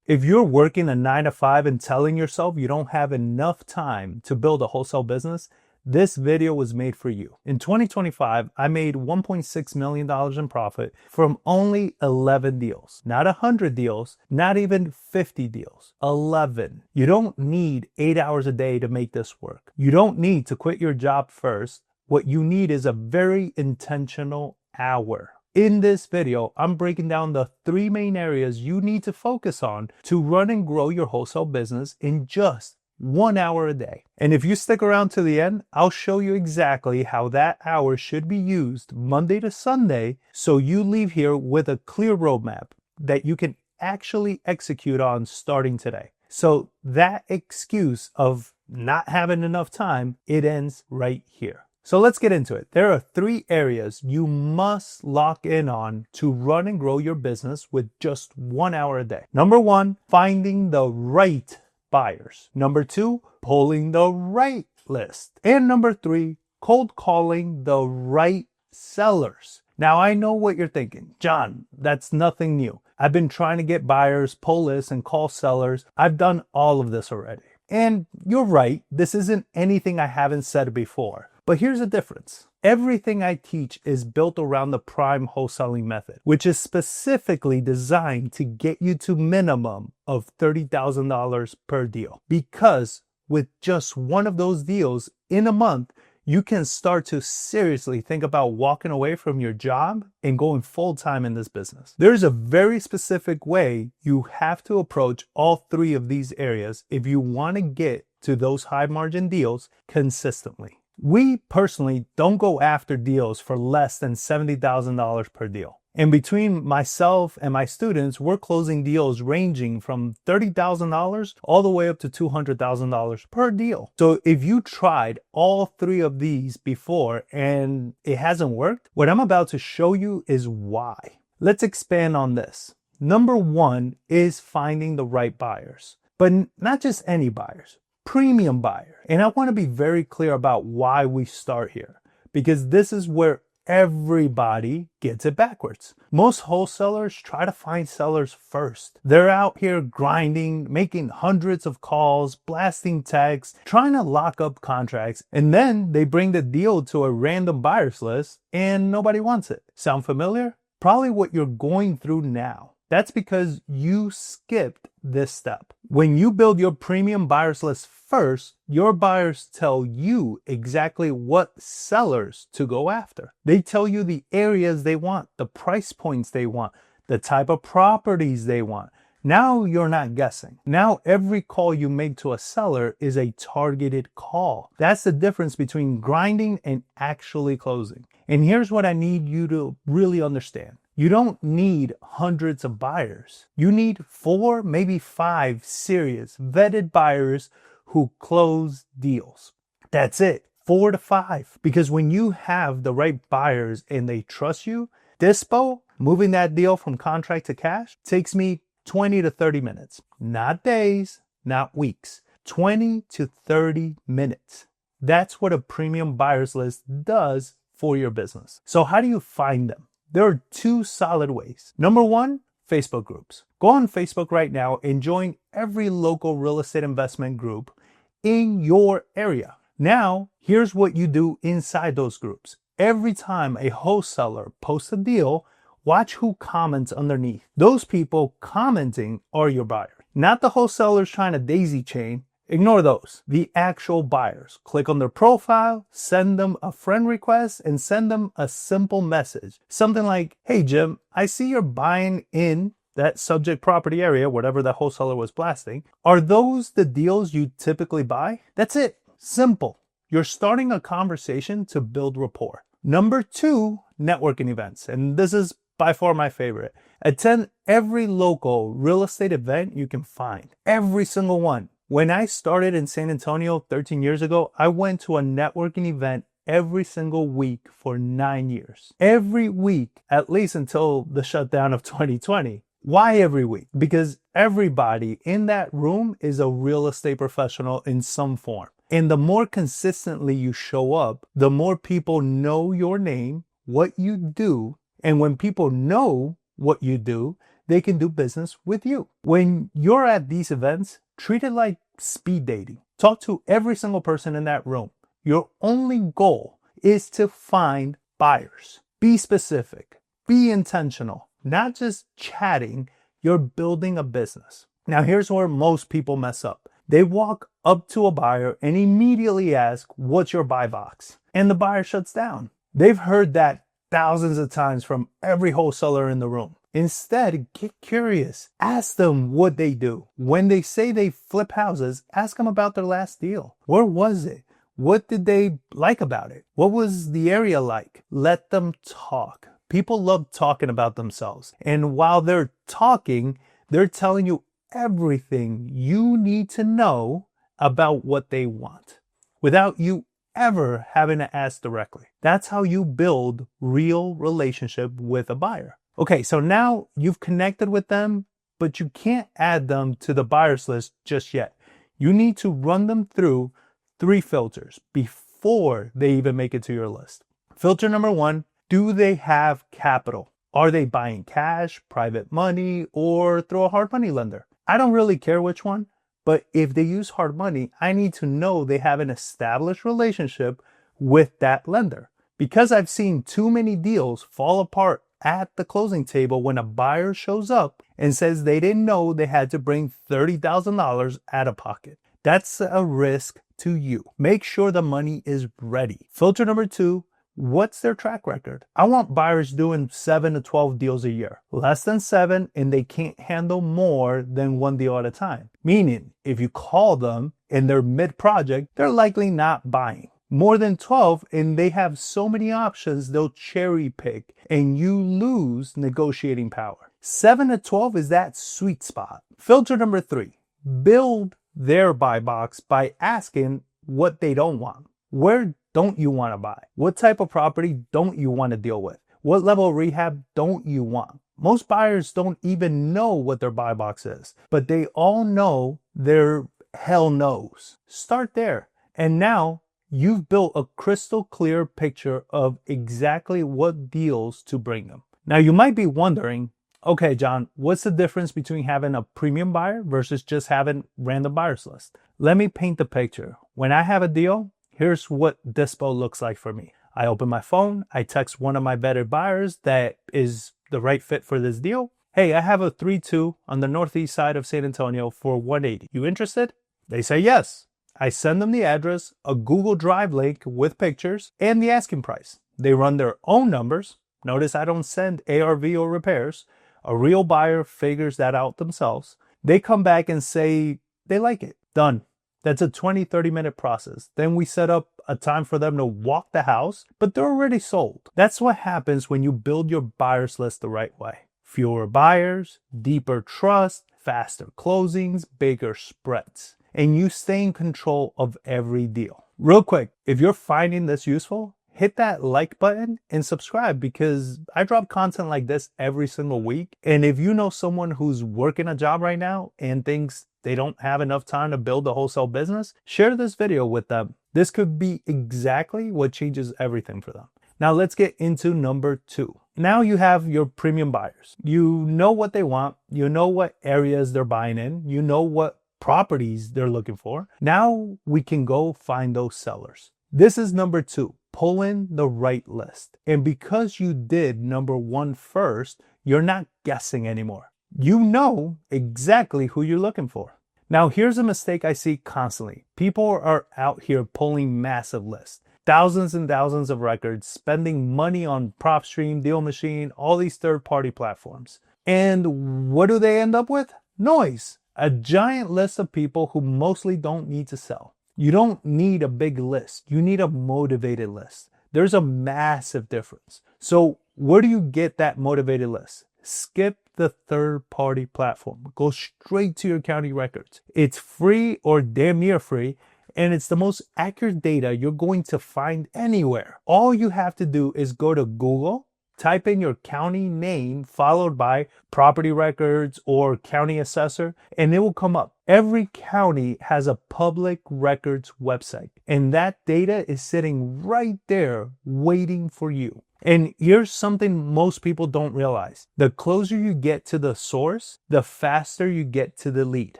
If you're working a 9 to 5 and telling yourself you don't have enough time to build a wholesale business, this video was made for you. In 2025, I made $1.6 million in profit from only 11 deals. Not 100 deals, not even 50 deals. 11. You don't need 8 hours a day to make this work. You don't need to quit your job first. What you need is a very intentional hour. In this video, I'm breaking down the 3 main areas you need to focus on to run and grow your wholesale business in just 1 hour a day. And if you stick around to the end, I'll show you exactly how that hour should be used Monday to Sunday so you leave here with a clear roadmap that you can actually execute on starting today. So that excuse of not having enough time, it ends right here. So let's get into it. There are 3 areas you must lock in on to run and grow your business with just 1 hour a day. Number 1, finding the right buyers. Number 2, pulling the right list. And number 3, cold calling the right sellers. Now I know what you're thinking. John, that's nothing new. I've been trying to get buyers, pull lists, and call sellers. I've done all of this already. And you're right, this isn't anything I haven't said before. But here's the difference. Everything I teach is built around the prime wholesaling method, which is specifically designed to get you to minimum of $30,000 per deal. Because with just one of those deals in a month, you can start to seriously think about walking away from your job and going full time in this business. There's a very specific way you have to approach all 3 of these areas if you want to get to those high margin deals consistently. We personally don't go after deals for less than $70,000 per deal. And between myself and my students, we're closing deals ranging from $30,000 all the way up to $200,000 per deal. So if you tried all 3 of these before and it hasn't worked, what I'm about to show you is why. Let's expand on this. Number 1 is finding the right buyers, but not just any buyers. Premium buyer. And I want to be very clear about why we start here, because this is where everybody gets it backwards. Most wholesalers try to find sellers first. They're out here grinding, making hundreds of calls, blasting texts, trying to lock up contracts, and then they bring the deal to a random buyers list and nobody wants it. Sound familiar? Probably what you're going through now. That's because you skipped this step. When you build your premium buyers list first, your buyers tell you exactly what sellers to go after. They tell you the areas they want, the price points they want, the type of properties they want. Now you're not guessing. Now every call you make to a seller is a targeted call. That's the difference between grinding and actually closing. And here's what I need you to really understand. You don't need hundreds of buyers. You need 4, maybe 5 serious, vetted buyers who close deals. That's it, 4 to 5. Because when you have the right buyers and they trust you, Dispo, moving that deal from contract to cash, takes me 20 to 30 minutes. Not days, not weeks. 20 to 30 minutes. That's what a premium buyers list does for your business. So how do you find them? There are 2 solid ways. Number 1, Facebook groups. Go on Facebook right now and join every local real estate investment group in your area. Now, here's what you do inside those groups. Every time a wholesaler posts a deal, watch who comments underneath. Those people commenting are your buyer. Not the wholesalers trying to daisy chain. Ignore those. The actual buyers. Click on their profile, send them a friend request, and send them a simple message. Something like, hey Jim, I see you're buying in that subject property area, whatever the wholesaler was blasting. Are those the deals you typically buy? That's it. Simple. You're starting a conversation to build rapport. Number 2, networking events. And this is by far my favorite. Attend every local real estate event you can find. Every single one. When I started in San Antonio 13 years ago, I went to a networking event every single week for 9 years. Every week, at least until the shutdown of 2020. Why every week? Because everybody in that room is a real estate professional in some form. And the more consistently you show up, the more people know your name, what you do. And when people know what you do, they can do business with you. When you're at these events, treat it like speed dating. Talk to every single person in that room. Your only goal is to find buyers. Be specific, be intentional, not just chatting. You're building a business. Now, here's where most people mess up. They walk up to a buyer and immediately ask, "What's your buy box?" And the buyer shuts down. They've heard that thousands of times from every wholesaler in the room. Instead, get curious. Ask them what they do. When they say they flip houses, ask them about their last deal. Where was it? What did they like about it? What was the area like? Let them talk. People love talking about themselves. And while they're talking, they're telling you everything you need to know about what they want without you ever having to ask directly. That's how you build real relationship with a buyer. Okay, so now you've connected with them, but you can't add them to the buyers list just yet. You need to run them through 3 filters before they even make it to your list. Filter number 1, do they have capital? Are they buying cash, private money, or through a hard money lender? I don't really care which one, but if they use hard money, I need to know they have an established relationship with that lender. Because I've seen too many deals fall apart at the closing table when a buyer shows up and says they didn't know they had to bring $30,000 out of pocket. That's a risk to you. Make sure the money is ready. Filter number 2, what's their track record? I want buyers doing 7 to 12 deals a year. Less than 7, and they can't handle more than 1 deal at a time. Meaning, if you call them and they're mid-project, they're likely not buying. More than 12, and they have so many options, they'll cherry pick, and you lose negotiating power. 7 to 12 is that sweet spot. Filter number 3, build their buy box by asking what they don't want. Where don't you want to buy? What type of property don't you want to deal with? What level of rehab don't you want? Most buyers don't even know what their buy box is, but they all know their hell knows. Start there. And now you've built a crystal clear picture of exactly what deals to bring them. Now you might be wondering, okay, John, what's the difference between having a premium buyer versus just having random buyers list? Let me paint the picture. When I have a deal, here's what Dispo looks like for me. I open my phone, I text one of my vetted buyers that is the right fit for this deal. Hey, I have a 3-2 on the northeast side of San Antonio for $180. You interested? They say yes. I send them the address, a Google Drive link with pictures, and the asking price. They run their own numbers. Notice I don't send ARV or repairs. A real buyer figures that out themselves. They come back and say they like it. Done. That's a 20-30 minute process. Then we set up a time for them to walk the house, but they're already sold. That's what happens when you build your buyers list the right way. Fewer buyers, deeper trust, faster closings, bigger spreads. And you stay in control of every deal. Real quick, if you're finding this useful, hit that like button and subscribe because I drop content like this every single week. And if you know someone who's working a job right now and thinks they don't have enough time to build a wholesale business, share this video with them. This could be exactly what changes everything for them. Now let's get into number 2. Now you have your premium buyers. You know what they want. You know what areas they're buying in. You know what properties they're looking for. Now we can go find those sellers. This is number 2, pull in the right list. And because you did number 1 first, you're not guessing anymore. You know exactly who you're looking for. Now here's a mistake I see constantly. People are out here pulling massive lists. Thousands and thousands of records, spending money on PropStream, Deal Machine, all these third-party platforms. And what do they end up with? Noise. A giant list of people who mostly don't need to sell. You don't need a big list. You need a motivated list. There's a massive difference. So where do you get that motivated list? Skip the third-party platform. Go straight to your county records. It's free or damn near free, and it's the most accurate data you're going to find anywhere. All you have to do is go to Google, type in your county name followed by property records or county assessor, and it will come up. Every county has a public records website, and that data is sitting right there waiting for you. And here's something most people don't realize. The closer you get to the source, the faster you get to the lead.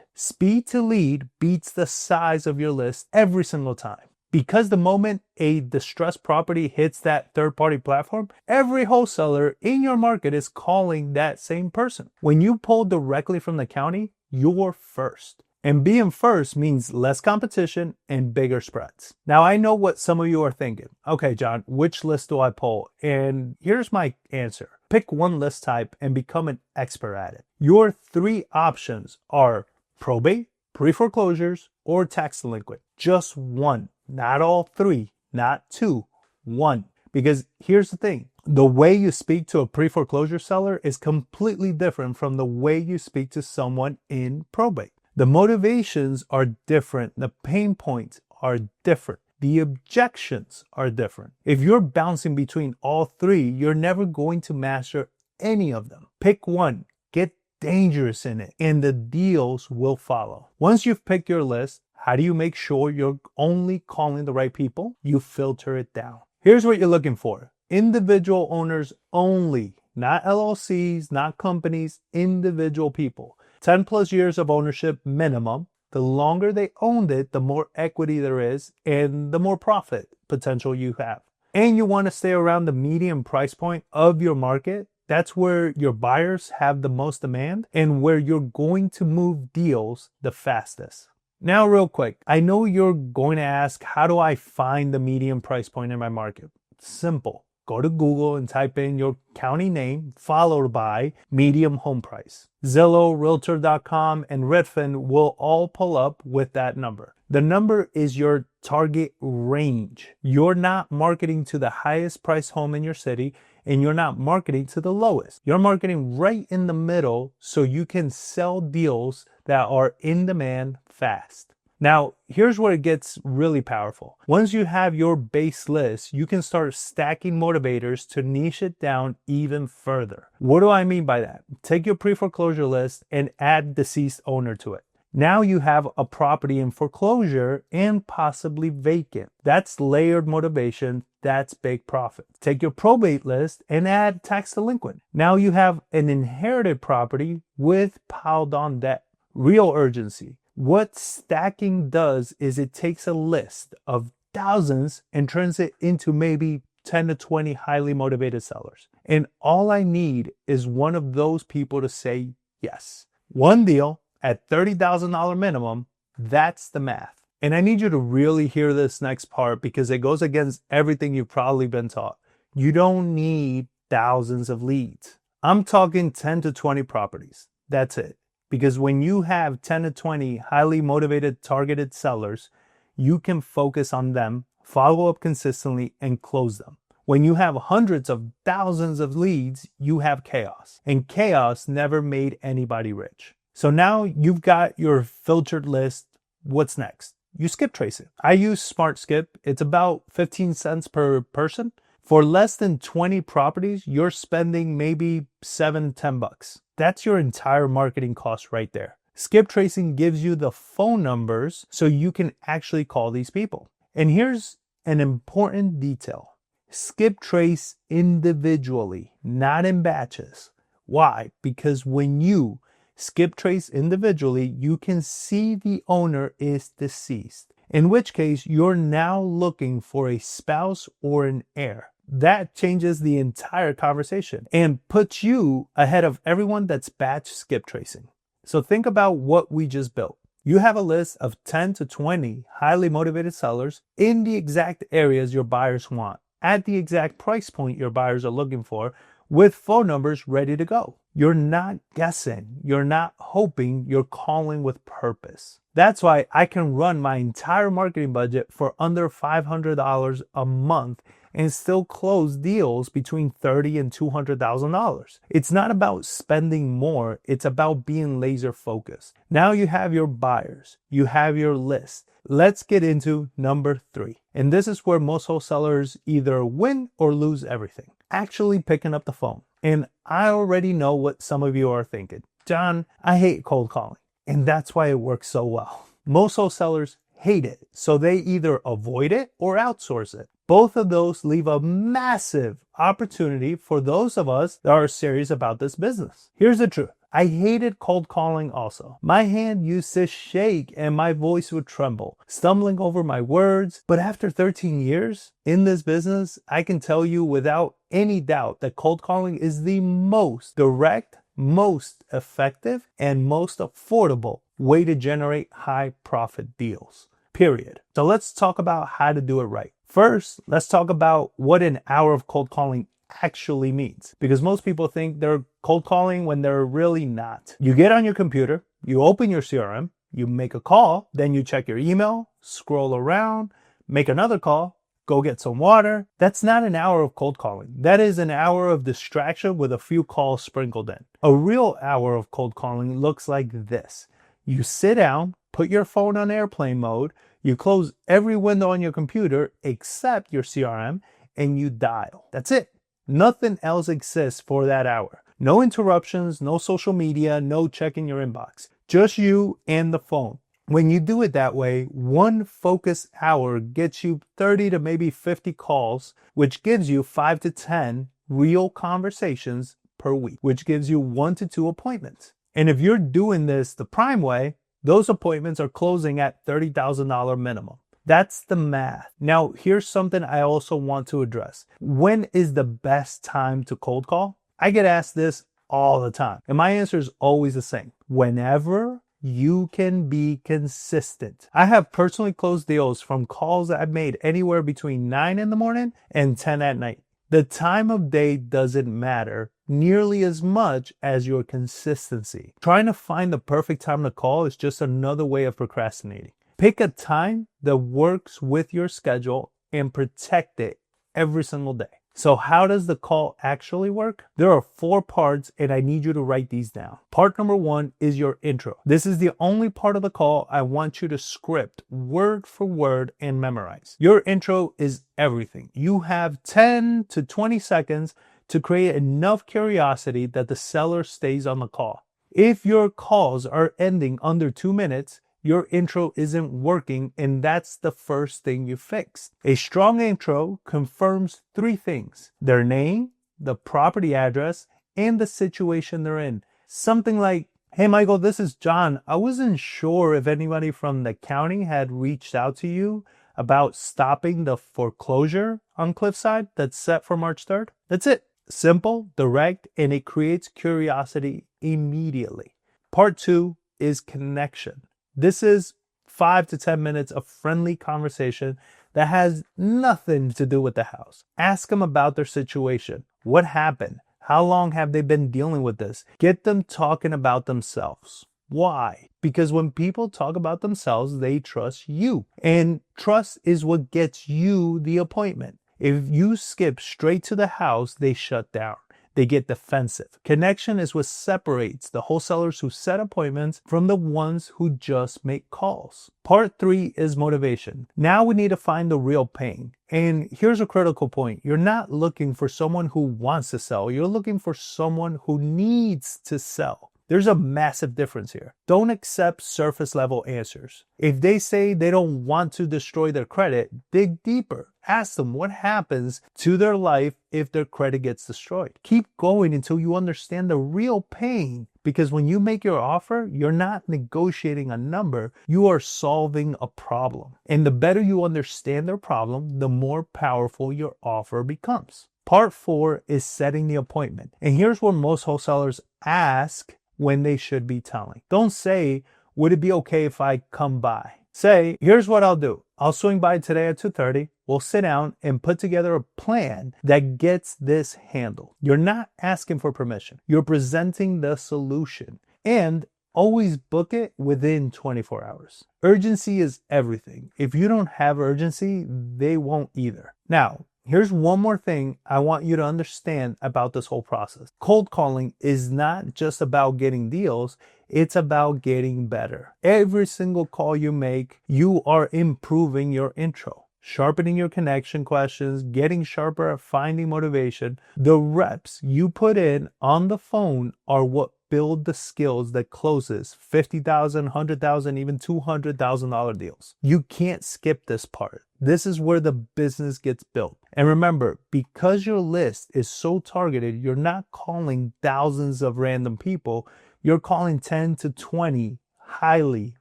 Speed to lead beats the size of your list every single time. Because the moment a distressed property hits that third-party platform, every wholesaler in your market is calling that same person. When you pull directly from the county, you're first. And being first means less competition and bigger spreads. Now, I know what some of you are thinking. Okay, John, which list do I pull? And here's my answer. Pick one list type and become an expert at it. Your three options are probate, pre-foreclosures, or tax delinquent. Just one, not all three, not two, one. Because here's the thing. The way you speak to a pre-foreclosure seller is completely different from the way you speak to someone in probate. The motivations are different. The pain points are different. The objections are different. If you're bouncing between all three, you're never going to master any of them. Pick one, get dangerous in it, and the deals will follow. Once you've picked your list, how do you make sure you're only calling the right people? You filter it down. Here's what you're looking for. Individual owners only, not LLCs, not companies, individual people. 10 plus years of ownership minimum. The longer they owned it, the more equity there is and the more profit potential you have. And you want to stay around the median price point of your market. That's where your buyers have the most demand and where you're going to move deals the fastest. Now, real quick, I know you're going to ask, how do I find the median price point in my market? Simple. Go to Google and type in your county name followed by median home price. Zillow, Realtor.com, and Redfin will all pull up with that number. The number is your target range. You're not marketing to the highest price home in your city, and you're not marketing to the lowest. You're marketing right in the middle so you can sell deals that are in demand fast. Now, here's where it gets really powerful. Once you have your base list, you can start stacking motivators to niche it down even further. What do I mean by that? Take your pre-foreclosure list and add deceased owner to it. Now you have a property in foreclosure and possibly vacant. That's layered motivation. That's big profit. Take your probate list and add tax delinquent. Now you have an inherited property with piled on debt. Real urgency. What stacking does is it takes a list of thousands and turns it into maybe 10 to 20 highly motivated sellers. And all I need is one of those people to say yes. One deal at $30,000 minimum, that's the math. And I need you to really hear this next part because it goes against everything you've probably been taught. You don't need thousands of leads. I'm talking 10 to 20 properties. That's it. Because when you have 10 to 20 highly motivated targeted sellers, you can focus on them, follow up consistently, and close them. When you have hundreds of thousands of leads, you have chaos. And chaos never made anybody rich. So now you've got your filtered list. What's next? You skip trace it. I use Smart Skip. It's about 15 cents per person. For less than 20 properties, you're spending maybe $7, $10. That's your entire marketing cost right there. Skip tracing gives you the phone numbers so you can actually call these people. And here's an important detail. Skip trace individually, not in batches. Why? Because when you skip trace individually, you can see the owner is deceased. In which case, you're now looking for a spouse or an heir. That changes the entire conversation and puts you ahead of everyone that's batch skip tracing. So think about what we just built. You have a list of 10 to 20 highly motivated sellers in the exact areas your buyers want, at the exact price point your buyers are looking for, with phone numbers ready to go. You're not guessing. You're not hoping. You're calling with purpose. That's why I can run my entire marketing budget for under $500 a month and still close deals between $30,000 and $200,000. It's not about spending more. It's about being laser focused. Now you have your buyers. You have your list. Let's get into number 3. And this is where most wholesalers either win or lose everything. actually picking up the phone. And I already know what some of you are thinking. John, I hate cold calling. And that's why it works so well. Most wholesalers hate it, so they either avoid it or outsource it. Both of those leave a massive opportunity for those of us that are serious about this business. Here's the truth. I hated cold calling also. My hand used to shake and my voice would tremble, stumbling over my words. But after 13 years in this business, I can tell you without any doubt that cold calling is the most direct, most effective, and most affordable way to generate high profit deals. Period. So let's talk about how to do it right. First, let's talk about what an hour of cold calling actually means, because most people think they're cold calling when they're really not. You get on your computer, you open your CRM, you make a call, then you check your email, scroll around, make another call, go get some water. That's not an hour of cold calling. That is an hour of distraction with a few calls sprinkled in. A real hour of cold calling looks like this. You sit down, put your phone on airplane mode, you close every window on your computer except your CRM, and you dial. That's it. Nothing else exists for that hour. No interruptions, no social media, no checking your inbox. Just you and the phone. When you do it that way, one focused hour gets you 30 to maybe 50 calls, which gives you 5 to 10 real conversations per week, which gives you 1 to 2 appointments. And if you're doing this the prime way, those appointments are closing at $30,000 minimum. That's the math. Now, here's something I also want to address. When is the best time to cold call? I get asked this all the time, and my answer is always the same. Whenever you can be consistent. I have personally closed deals from calls that I've made anywhere between 9 in the morning and 10 at night. The time of day doesn't matter nearly as much as your consistency. Trying to find the perfect time to call is just another way of procrastinating. Pick a time that works with your schedule and protect it every single day. So how does the call actually work? There are 4 parts and I need you to write these down. Part number 1 is your intro. This is the only part of the call I want you to script word for word and memorize. Your intro is everything. You have 10 to 20 seconds to create enough curiosity that the seller stays on the call. If your calls are ending under 2 minutes, your intro isn't working, and that's the first thing you fix. A strong intro confirms 3 things: their name, the property address, and the situation they're in. Something like, "Hey Michael, this is John. I wasn't sure if anybody from the county had reached out to you about stopping the foreclosure on Cliffside that's set for March 3rd. That's it. Simple, direct, and it creates curiosity immediately. Part 2 is connection. This is 5 to 10 minutes of friendly conversation that has nothing to do with the house. Ask them about their situation. What happened? How long have they been dealing with this? Get them talking about themselves. Why? Because when people talk about themselves, they trust you. And trust is what gets you the appointment. If you skip straight to the house, they shut down. They get defensive. Connection is what separates the wholesalers who set appointments from the ones who just make calls. Part 3 is motivation. Now we need to find the real pain. And here's a critical point. You're not looking for someone who wants to sell. You're looking for someone who needs to sell. There's a massive difference here. Don't accept surface level answers. If they say they don't want to destroy their credit, dig deeper. Ask them what happens to their life if their credit gets destroyed. Keep going until you understand the real pain, because when you make your offer, you're not negotiating a number, you are solving a problem. And the better you understand their problem, the more powerful your offer becomes. Part 4 is setting the appointment. And here's where most wholesalers ask when they should be telling. Don't say, "Would it be okay if I come by?" Say, "Here's what I'll do. I'll swing by today at 2:30. We'll sit down and put together a plan that gets this handled." You're not asking for permission. You're presenting the solution. And always book it within 24 hours. Urgency is everything. If you don't have urgency, they won't either. Now, here's one more thing I want you to understand about this whole process. Cold calling is not just about getting deals, it's about getting better. Every single call you make, you are improving your intro. sharpening your connection questions, getting sharper at finding motivation. The reps you put in on the phone are what build the skills that closes $50,000, $100,000, even $200,000 deals. You can't skip this part. This is where the business gets built. And remember, because your list is so targeted, you're not calling thousands of random people. You're calling 10 to 20 highly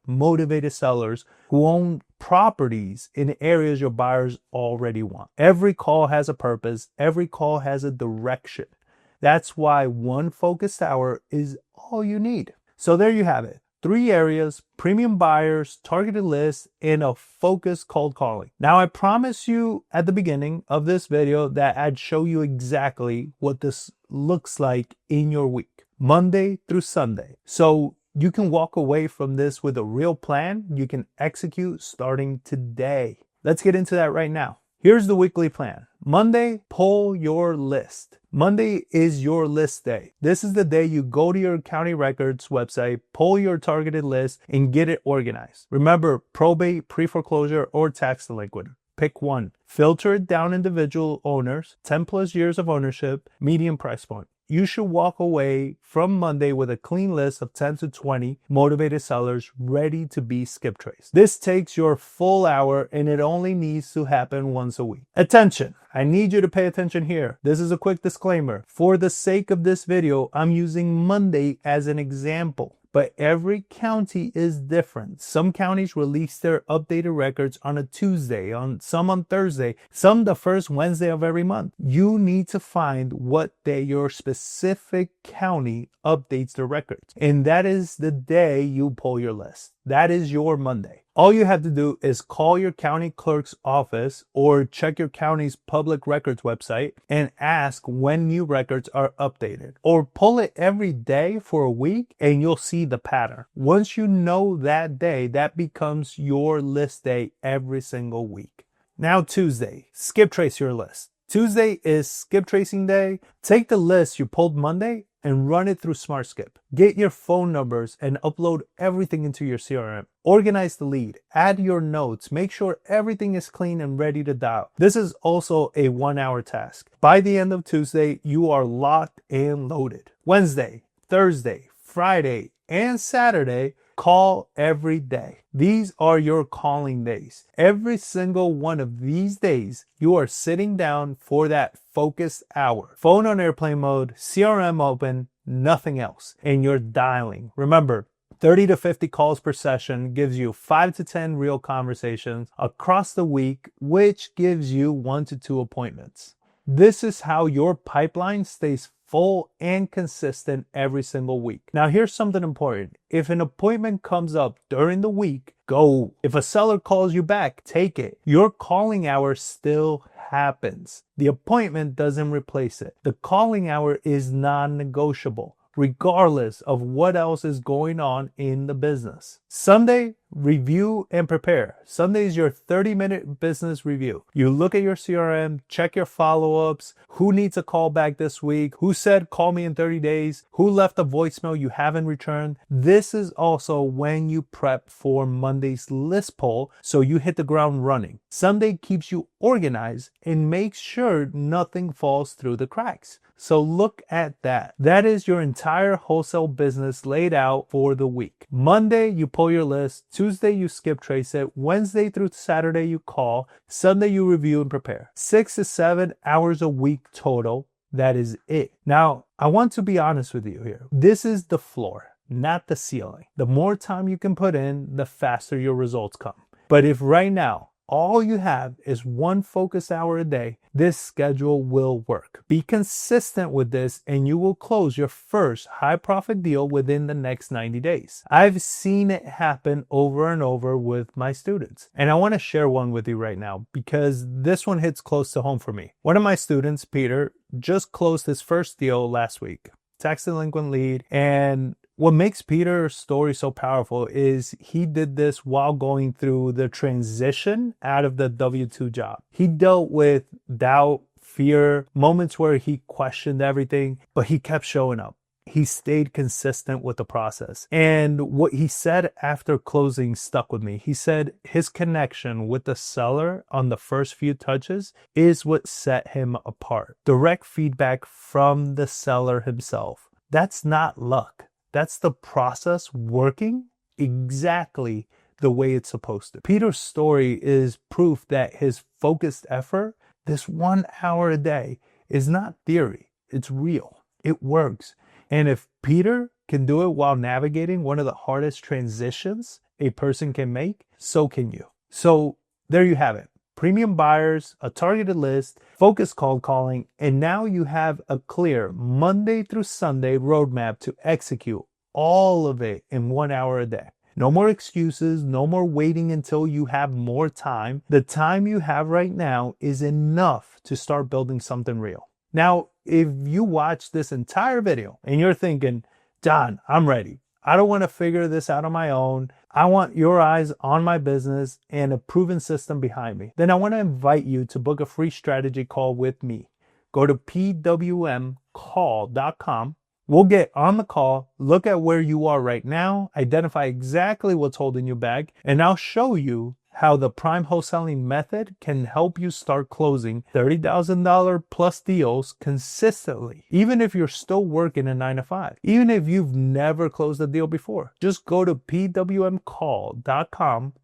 motivated sellers who own properties in areas your buyers already want. Every call has a purpose. Every call has a direction. That's why one focused hour is all you need. So there you have it. 3 areas: premium buyers, targeted lists, and a focused cold calling. Now, I promise you at the beginning of this video that I'd show you exactly what this looks like in your week, Monday through Sunday. So you can walk away from this with a real plan you can execute starting today. Let's get into that right now. Here's the weekly plan. Monday, pull your list. Monday is your list day. This is the day you go to your county records website, pull your targeted list, and get it organized. Remember, probate, pre-foreclosure, or tax delinquent. Pick one. Filter it down individual owners, 10 plus years of ownership, medium price point. You should walk away from Monday with a clean list of 10 to 20 motivated sellers ready to be skip traced. This takes your full hour and it only needs to happen once a week. Attention! I need you to pay attention here. This is a quick disclaimer. For the sake of this video, I'm using Monday as an example. But every county is different. Some counties release their updated records on a Tuesday, some on Thursday, some the first Wednesday of every month. You need to find what day your specific county updates the records. And that is the day you pull your list. That is your Monday. All you have to do is call your county clerk's office or check your county's public records website and ask when new records are updated. Or pull it every day for a week and you'll see the pattern. Once you know that day, that becomes your list day every single week. Now Tuesday, skip trace your list. Tuesday is skip tracing day. Take the list you pulled Monday and run it through SmartSkip. Get your phone numbers and upload everything into your CRM. Organize the lead, add your notes, make sure everything is clean and ready to dial. This is also a 1-hour task. By the end of Tuesday, you are locked and loaded. Wednesday, Thursday, Friday, and Saturday, call every day. These are your calling days. Every single one of these days, you are sitting down for that focused hour. Phone on airplane mode, CRM open, nothing else. And you're dialing. Remember, 30 to 50 calls per session gives you 5 to 10 real conversations across the week, which gives you 1 to 2 appointments. This is how your pipeline stays full and consistent every single week. Now, here's something important. If an appointment comes up during the week, go. If a seller calls you back, take it. Your calling hour still happens. The appointment doesn't replace it. The calling hour is non-negotiable, regardless of what else is going on in the business. Sunday, review and prepare. Sunday is your 30-minute business review. You look at your CRM, check your follow-ups, who needs a call back this week, who said call me in 30 days, who left a voicemail you haven't returned. This is also when you prep for Monday's list poll so you hit the ground running. Sunday keeps you organized and makes sure nothing falls through the cracks. So look at that. That is your entire wholesale business laid out for the week. Monday, you pull your list. Tuesday, you skip trace it. Wednesday through Saturday, you call. Sunday, you review and prepare. 6 to 7 hours a week total. That is it. Now, I want to be honest with you here. This is the floor, not the ceiling. The more time you can put in, the faster your results come. But if right now, all you have is 1 focus hour a day, this schedule will work. Be consistent with this and you will close your first high profit deal within the next 90 days. I've seen it happen over and over with my students. And I want to share one with you right now because this one hits close to home for me. One of my students, Peter, just closed his first deal last week. Tax delinquent lead. And what makes Peter's story so powerful is he did this while going through the transition out of the W-2 job. He dealt with doubt, fear, moments where he questioned everything, but he kept showing up. he stayed consistent with the process. And what he said after closing stuck with me. He said his connection with the seller on the first few touches is what set him apart. Direct feedback from the seller himself. That's not luck. That's the process working exactly the way it's supposed to. Peter's story is proof that his focused effort, this 1 hour a day, is not theory. It's real. It works. And if Peter can do it while navigating one of the hardest transitions a person can make, so can you. So there you have it. Premium buyers, a targeted list, focused cold calling, and now you have a clear Monday through Sunday roadmap to execute all of it in 1 hour a day. No more excuses, no more waiting until you have more time. The time you have right now is enough to start building something real. Now, if you watch this entire video and you're thinking, Don, I'm ready. I don't want to figure this out on my own. I want your eyes on my business and a proven system behind me. Then I want to invite you to book a free strategy call with me. Go to pwmcall.com. We'll get on the call, look at where you are right now, identify exactly what's holding you back, and I'll show you how the prime wholesaling method can help you start closing $30,000 plus deals consistently, even if you're still working a 9 to 5, even if you've never closed a deal before. Just go to pwmcall.com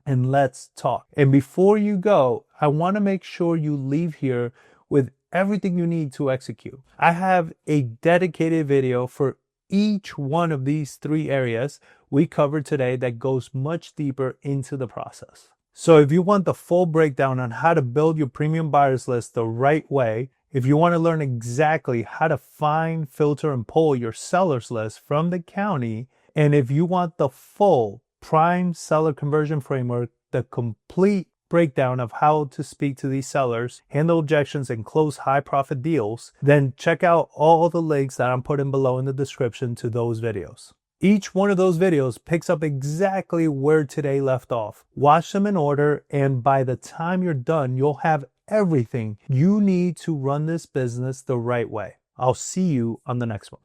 and let's talk. And before you go, I want to make sure you leave here with everything you need to execute. I have a dedicated video for each one of these 3 areas we covered today that goes much deeper into the process. So if you want the full breakdown on how to build your premium buyers list the right way, if you want to learn exactly how to find, filter, and pull your sellers list from the county, and if you want the full prime seller conversion framework, the complete breakdown of how to speak to these sellers, handle objections, and close high profit deals, then check out all the links that I'm putting below in the description to those videos. Each one of those videos picks up exactly where today left off. Watch them in order, and by the time you're done, you'll have everything you need to run this business the right way. I'll see you on the next one.